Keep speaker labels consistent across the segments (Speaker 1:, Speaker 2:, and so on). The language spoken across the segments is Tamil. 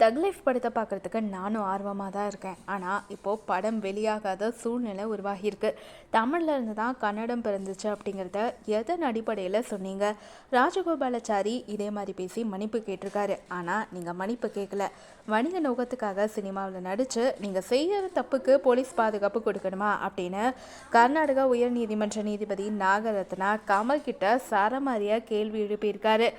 Speaker 1: தக் லைஃப் படத்தை பார்க்குறதுக்கு நானும் ஆர்வமாக தான் இருக்கேன். ஆனால் இப்போது படம் வெளியாகாத சூழ்நிலை உருவாகியிருக்கு. தமிழில் இருந்து தான் கன்னடம் பிறந்துச்சு அப்படிங்கிறத எதன் அடிப்படையில் சொன்னீங்க? ராஜகோபாலாச்சாரி இதே மாதிரி பேசி மன்னிப்பு கேட்டிருக்காரு. ஆனால் நீங்கள் மன்னிப்பு கேட்கல. வணிக நோக்கத்துக்காக சினிமாவில் நடித்து நீங்கள் செய்கிற தப்புக்கு போலீஸ் பாதுகாப்பு கொடுக்கணுமா அப்படின்னு கர்நாடகா உயர்நீதிமன்ற நீதிபதி நாகரத்னா கமல் கிட்ட சரமாரியாக கேள்வி எழுப்பியிருக்காரு.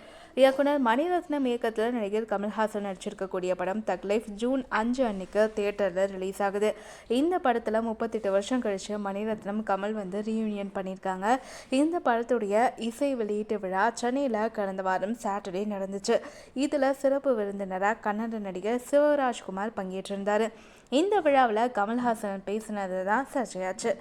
Speaker 1: இயக்குனர் மணிரத்னம் இயக்கத்தில் நடிகர் கமல்ஹாசன் நடிச்சிருக்கக்கூடிய படம் தக் லைஃப் ஜூன் 5 அன்னைக்கு தியேட்டரில் ரிலீஸ் ஆகுது. இந்த படத்தில் 38 வருஷம் கழிச்சு மணிரத்னம் கமல் ரீயூனியன் பண்ணியிருக்காங்க. இந்த படத்துடைய இசை வெளியீட்டு விழா சென்னையில் கடந்த வாரம் சாட்டர்டே நடந்துச்சு. இதில் சிறப்பு விருந்தினராக கன்னட நடிகர் சிவராஜ்குமார் பங்கேற்றிருந்தார். இந்த விழாவில் கமல்ஹாசன் பேசினது தான் சர்ச்சையாச்சு.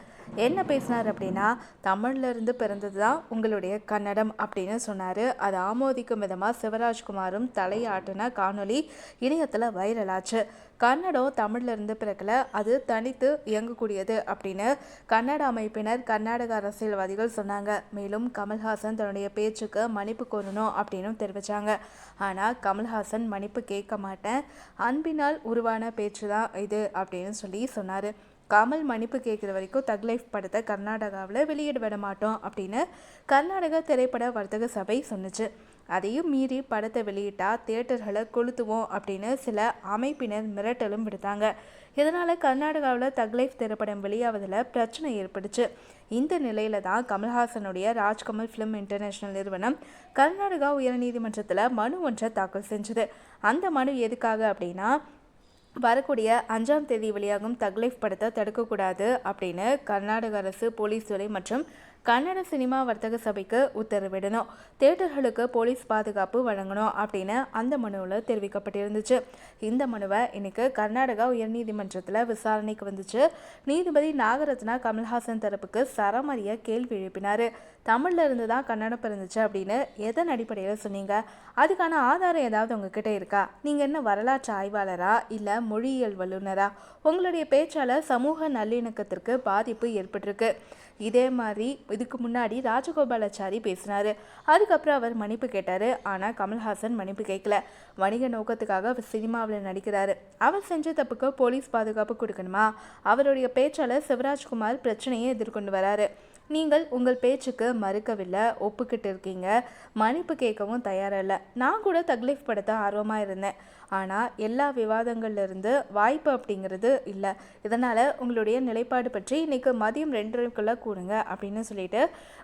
Speaker 1: என்ன பேசினார் அப்படின்னா, தமிழ்லேருந்து பிறந்தது தான் உங்களுடைய கன்னடம் அப்படின்னு சொன்னார். அதை ஆமோதிக்கும் விதமாக சிவராஜ்குமாரும் தலையாட்டின காணொலி இணையத்தில் வைரலாச்சு. கன்னடம் தமிழ்லேருந்து பிறக்கல, அது தனித்து இயங்கக்கூடியது அப்படின்னு கன்னட அமைப்பினர் கர்நாடக அரசியல்வாதிகள் சொன்னாங்க. மேலும் கமல்ஹாசன் தன்னுடைய பேச்சுக்கு மன்னிப்பு கோரணும் அப்படின்னு தெரிவித்தாங்க. ஆனால் கமல்ஹாசன் மன்னிப்பு கேட்க மாட்டேன், அன்பினால் உருவான பேச்சு தான் இது அப்படின்னு சொன்னார். கமல் மன்னிப்பு கேட்குற வரைக்கும் தக் லைஃப் படத்தை கர்நாடகாவில் வெளியிட விட மாட்டோம் அப்படின்னு கர்நாடக திரைப்பட வர்த்தக சபை சொன்னிச்சு. அதையும் மீறி படத்தை வெளியிட்டா தியேட்டர்களை கொளுத்துவோம் அப்படின்னு சில அமைப்பினர் மிரட்டலும் விடுத்தாங்க. இதனால் கர்நாடகாவில் தக் லைஃப் திரைப்படம் வெளியாவதில் பிரச்சனை ஏற்பட்டுச்சு. இந்த நிலையில தான் கமல்ஹாசனுடைய ராஜ்கமல் ஃபிலிம் இன்டர்நேஷனல் நிறுவனம் கர்நாடகா உயர்நீதிமன்றத்தில் மனு ஒன்றை தாக்கல் செஞ்சது. அந்த மனு எதுக்காக அப்படின்னா, வரக்கூடிய 5ஆம் தேதி வெளியாகும் தக் லைஃப் படத்தை தடுக்கக்கூடாது அப்படின்னு கர்நாடக அரசு, போலீஸ் துறை மற்றும் கன்னட சினிமா வர்த்தக சபைக்கு உத்தரவிடணும், தியேட்டர்களுக்கு போலீஸ் பாதுகாப்பு வழங்கணும் அப்படின்னு அந்த மனுவில் தெரிவிக்கப்பட்டிருந்துச்சு. இந்த மனுவை இன்னைக்கு கர்நாடகா உயர்நீதிமன்றத்தில் விசாரணைக்கு வந்துச்சு. நீதிபதி நாகரத்னா கமல்ஹாசன் தரப்புக்கு சரமாரியா கேள்வி எழுப்பினார். தமிழில் இருந்து தான் கன்னடம் பிறந்துச்சு அப்படின்னு எதன் அடிப்படையில் சொன்னீங்க? அதுக்கான ஆதாரம் ஏதாவது உங்ககிட்ட இருக்கா? நீங்கள் என்ன வரலாற்று ஆய்வாளரா இல்லை மொழியியல் வல்லுநரா? உங்களுடைய பேச்சால் சமூக நல்லிணக்கத்திற்கு பாதிப்பு ஏற்பட்டிருக்கு. இதே மாதிரி இதுக்கு முன்னாடி ராஜகோபாலாச்சாரி பேசினார். அதுக்கப்புறம் அவர் மன்னிப்பு கேட்டார். ஆனால் கமல்ஹாசன் மன்னிப்பு கேட்கல. வணிக நோக்கத்துக்காக அவர் சினிமாவில் நடிக்கிறாரு. அவர் செஞ்ச தப்புக்கு போலீஸ் பாதுகாப்பு கொடுக்கணுமா? அவருடைய பேச்சாளர் சிவராஜ்குமார் பிரச்சனையை எதிர்கொண்டு வராரு. நீங்கள் உங்கள் பேச்சுக்கு மறுக்கவில்லை, ஒப்புக்கிட்டு இருக்கீங்க, மன்னிப்பு கேட்கவும் தயாராக இல்லை. நான் கூட தக் லைஃப் படத்தை ஆர்வமாக இருந்தேன். ஆனால் எல்லா விவாதங்கள்லேருந்து வாய்ப்பு அப்படிங்கிறது இல்லை. இதனால் உங்களுடைய நிலைப்பாடு பற்றி இன்றைக்கி மதியம் 2:30 கூடுங்க அப்படின்னு சொல்லிட்டு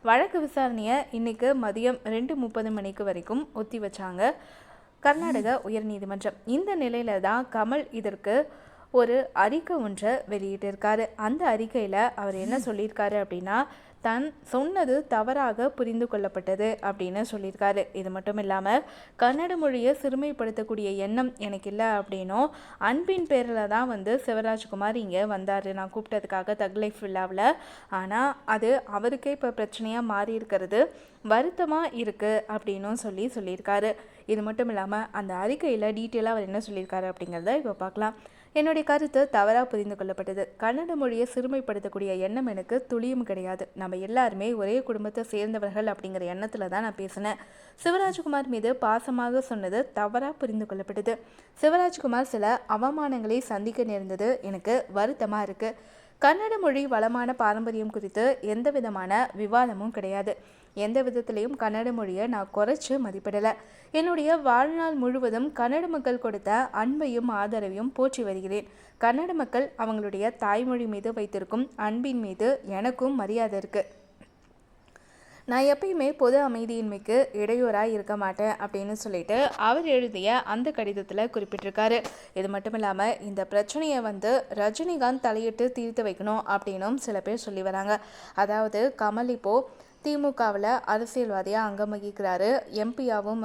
Speaker 1: வழக்கு விசாரணையை இன்றைக்கி மதியம் 2:30 மணிக்கு வரைக்கும் ஒத்தி வச்சாங்க கர்நாடக உயர்நீதிமன்றம். இந்த நிலையில தான் கமல் இதற்கு ஒரு அறிக்கை ஒன்றை வெளியிட்டிருக்காரு. அந்த அறிக்கையில் அவர் என்ன சொல்லியிருக்காரு அப்படின்னா, தான் சொன்னது தவறாக புரிந்து கொள்ளப்பட்டது அப்படின்னு சொல்லியிருக்காரு. இது மட்டும் இல்லாமல் கன்னட மொழியை சிறுமைப்படுத்தக்கூடிய எண்ணம் எனக்கு இல்லை அப்படின்னும், அன்பின் பேரில் தான் சிவராஜ்குமார் இங்கே வந்தார் நான் கூப்பிட்டதுக்காக தக் லைஃப் விழாவில். ஆனால் அது அவருக்கே இப்போ பிரச்சனையாக மாறி இருக்கிறது வருத்தமாக இருக்குது அப்படின்னும் சொல்லியிருக்காரு. இது மட்டும் இல்லாமல் அந்த அறிக்கையில் டீட்டெயிலாக அவர் என்ன சொல்லியிருக்காரு அப்படிங்கிறத இப்போ பார்க்கலாம். என்னுடைய கருத்து தவறாக புரிந்து கொள்ளப்பட்டது. கன்னட மொழியை சிறுமைப்படுத்தக்கூடிய எண்ணம் எனக்கு துளியும் கிடையாது. நம்ம எல்லாருமே ஒரே குடும்பத்தை சேர்ந்தவர்கள் அப்படிங்கிற எண்ணத்தில் தான் நான் பேசினேன். சிவராஜ்குமார் மீது பாசமாக சொன்னது தவறாக புரிந்து கொள்ளப்பட்டது. சிவராஜ்குமார் சில அவமானங்களை சந்திக்க நேர்ந்தது எனக்கு வருத்தமாக இருக்குது. கன்னட மொழி வளமான பாரம்பரியம் குறித்து எந்த விதமான விவாதமும் கிடையாது. எந்த விதத்திலையும் கன்னட மொழியை நான் குறைச்சி மதிப்பிடலை. என்னுடைய வாழ்நாள் முழுவதும் கன்னட மக்கள் கொடுத்த அன்பையும் ஆதரவையும் போற்றி வருகிறேன். கன்னட மக்கள் அவங்களுடைய தாய்மொழி மீது வைத்திருக்கும் அன்பின் மீது எனக்கும் மரியாதை இருக்குது. நான் எப்பயுமே பொது அமைதியின்மைக்கு இடையூறாக இருக்க மாட்டேன் அப்படின்னு சொல்லிட்டு அவர் எழுதிய அந்த கடிதத்தில் குறிப்பிட்டிருக்காரு. இது மட்டும் இல்லாமல் இந்த பிரச்சனையை ரஜினிகாந்த் தலையிட்டு தீர்த்து வைக்கணும் அப்படின்னும் சில பேர் சொல்லி வராங்க. அதாவது கமல் இப்போது திமுகவில் அரசியல்வாதியாக அங்கம் வகிக்கிறாரு. எம்பியாவும்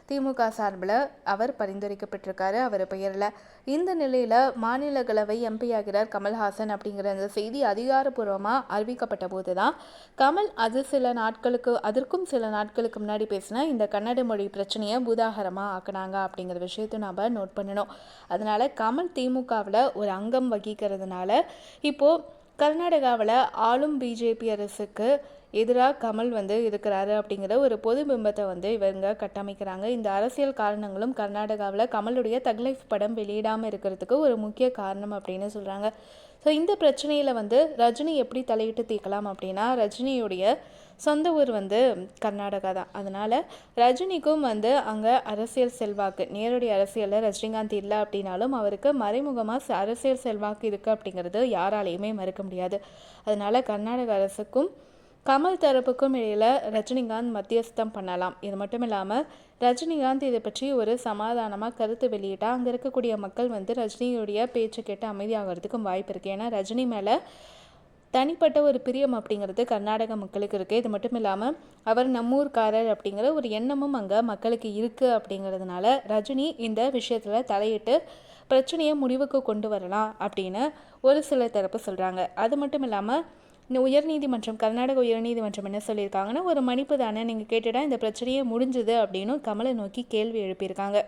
Speaker 1: திமுக சார்பில் அவர் பரிந்துரைக்கப்பட்டிருக்காரு அவர் பெயரில். இந்த நிலையில் மாநிலங்களவை எம்பி ஆகிறார் கமல்ஹாசன் அப்படிங்கிற அந்த செய்தி அதிகாரப்பூர்வமாக அறிவிக்கப்பட்ட போது தான் கமல் அதற்கும் சில நாட்களுக்கு முன்னாடி பேசினா இந்த கன்னட மொழி பிரச்சனையை பூதாகரமாக ஆக்கினாங்க அப்படிங்கிற விஷயத்தை நாம் நோட் பண்ணணும். அதனால் கமல் திமுகவில் ஒரு அங்கம் வகிக்கிறதுனால இப்போது கர்நாடகாவில் ஆளும் பிஜேபி அரசுக்கு எதிராக கமல் வந்து இருக்கிறாரு அப்படிங்கிற ஒரு பொது பிம்பத்தை வந்து இவங்க கட்டமைக்கிறாங்க. இந்த அரசியல் காரணங்களும் கர்நாடகாவில் கமலுடைய தக் லைஃப் படம் வெளியிடாமல் இருக்கிறதுக்கு ஒரு முக்கிய காரணம் அப்படின்னு சொல்கிறாங்க. ஸோ இந்த பிரச்சனையில் வந்து ரஜினி எப்படி தலையிட்டு தீர்க்கலாம் அப்படின்னா, ரஜினியுடைய சொந்த ஊர் வந்து கர்நாடகா தான். அதனால் ரஜினிக்கும் வந்து அங்கே அரசியல் செல்வாக்கு, நேரடி அரசியலில் ரஜினிகாந்த் இல்லை அப்படின்னாலும் அவருக்கு மறைமுகமாக அரசியல் செல்வாக்கு இருக்குது அப்படிங்கிறது யாராலையுமே மறுக்க முடியாது. அதனால் கர்நாடக அரசுக்கும் கமல் தரப்புக்கும் இடையில் ரஜினிகாந்த் மத்தியஸ்தம் பண்ணலாம். இது மட்டும் இல்லாமல் ரஜினிகாந்த் இதை பற்றி ஒரு சமாதானமாக கருத்து வெளியிட்டால் அங்கே இருக்கக்கூடிய மக்கள் வந்து ரஜினியுடைய பேச்சு கேட்டு அமைதியாகிறதுக்கும் வாய்ப்பு இருக்குது. ஏன்னா ரஜினி மேலே தனிப்பட்ட ஒரு பிரியம் அப்படிங்கிறது கர்நாடக மக்களுக்கு இருக்குது. இது மட்டும் இல்லாமல் அவர் நம்மூர்காரர் அப்படிங்கிற ஒரு எண்ணமும் அங்கே மக்களுக்கு இருக்குது. அப்படிங்கிறதுனால ரஜினி இந்த விஷயத்தில் தலையிட்டு பிரச்சனையை முடிவுக்கு கொண்டு வரலாம் அப்படின்னு ஒரு சில தரப்பு சொல்கிறாங்க. அது மட்டும் இல்லாமல் இந்த உயர்நீதிமன்றம், கர்நாடக உயர்நீதிமன்றம் என்ன சொல்லியிருக்காங்கன்னா, ஒரு மன்னிப்பு தானே நீங்கள் கேட்டுட்டா இந்த பிரச்சனையே முடிஞ்சுது அப்படின்னு கமலை நோக்கி கேள்வி எழுப்பியிருக்காங்க.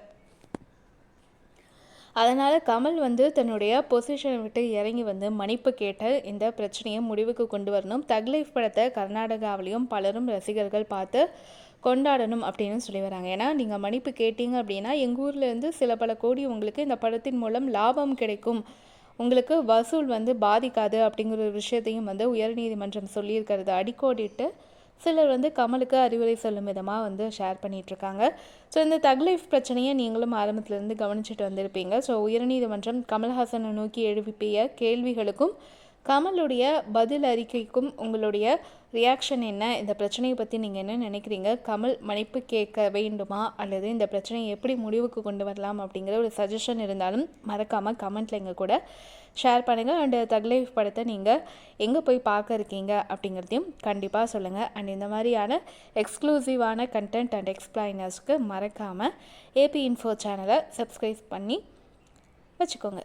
Speaker 1: அதனால் கமல் வந்து தன்னுடைய பொசிஷனை விட்டு இறங்கி வந்து மன்னிப்பு கேட்டு இந்த பிரச்சனையை முடிவுக்கு கொண்டு வரணும். தக் லைஃப் படத்தை கர்நாடகாவிலையும் பலரும் ரசிகர்கள் பார்த்து கொண்டாடணும் அப்படின்னு சொல்லி வராங்க. ஏன்னா நீங்கள் மன்னிப்பு கேட்டீங்க அப்படின்னா எங்கள் ஊர்லேருந்து சில பல கோடி உங்களுக்கு இந்த படத்தின் மூலம் லாபம் கிடைக்கும், உங்களுக்கு வசூல் வந்து பாதிக்காது அப்படிங்கிற ஒரு விஷயத்தையும் வந்து உயர்நீதிமன்றம் சொல்லியிருக்கிறது அடிக்கோடிட்டு சிலர் வந்து கமலுக்கு அறிவுரை சொல்லும் விதமாக வந்து ஷேர் பண்ணிகிட்ருக்காங்க. ஸோ இந்த தக் லைஃப் பிரச்சனையை நீங்களும் ஆரம்பத்துலேருந்து கவனிச்சுட்டு வந்திருப்பீங்க. ஸோ உயர்நீதிமன்றம் கமல்ஹாசனை நோக்கி எழுப்பிய கேள்விகளுக்கும் கமலுடைய பதில் அறிக்கைக்கும் உங்களுடைய ரியாக்ஷன் என்ன? இந்த பிரச்சனையை பற்றி நீங்கள் என்ன நினைக்கிறீங்க? கமல் மன்னிப்பு கேட்க வேண்டுமா அல்லது இந்த பிரச்சனையை எப்படி முடிவுக்கு கொண்டு வரலாம் அப்படிங்கிற ஒரு சஜஷன் இருந்தாலும் மறக்காமல் கமெண்ட்டில் எங்கள் கூட ஷேர் பண்ணுங்கள். அண்ட் தக் லைஃப் படத்தை நீங்கள் எங்கே போய் பார்க்க இருக்கீங்க அப்படிங்கிறதையும் கண்டிப்பாக சொல்லுங்கள். அண்ட் இந்த மாதிரியான எக்ஸ்க்ளூசிவான கண்டென்ட் அண்ட் எக்ஸ்பிளைனர்ஸ்க்கு மறக்காமல் ஏபி இன்ஃபோ சேனலை சப்ஸ்கிரைப் பண்ணி வச்சுக்கோங்க.